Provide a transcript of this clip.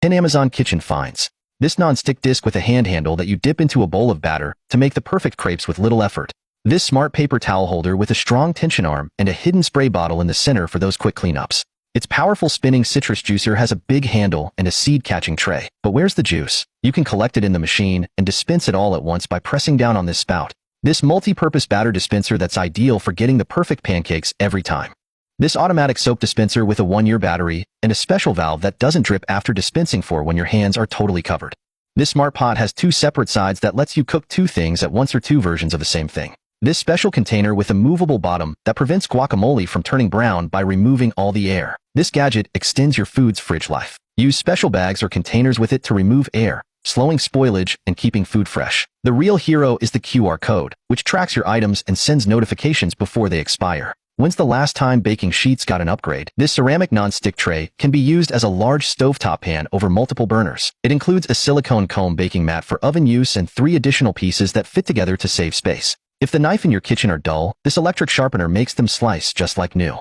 10 Amazon Kitchen Finds. This non-stick disc with a hand handle that you dip into a bowl of batter to make the perfect crepes with little effort. This smart paper towel holder with a strong tension arm and a hidden spray bottle in the center for those quick cleanups. Its powerful spinning citrus juicer has a big handle and a seed-catching tray. But where's the juice? You can collect it in the machine and dispense it all at once by pressing down on this spout. This multi-purpose batter dispenser that's ideal for getting the perfect pancakes every time. This automatic soap dispenser with a 1-year battery and a special valve that doesn't drip after dispensing for when your hands are totally covered. This smart pot has 2 separate sides that lets you cook 2 things at once or 2 versions of the same thing. This special container with a movable bottom that prevents guacamole from turning brown by removing all the air. This gadget extends your food's fridge life. Use special bags or containers with it to remove air, slowing spoilage and keeping food fresh. The real hero is the QR code, which tracks your items and sends notifications before they expire. When's the last time baking sheets got an upgrade? This ceramic non-stick tray can be used as a large stovetop pan over multiple burners. It includes a silicone comb baking mat for oven use and 3 additional pieces that fit together to save space. If the knife in your kitchen are dull, this electric sharpener makes them slice just like new.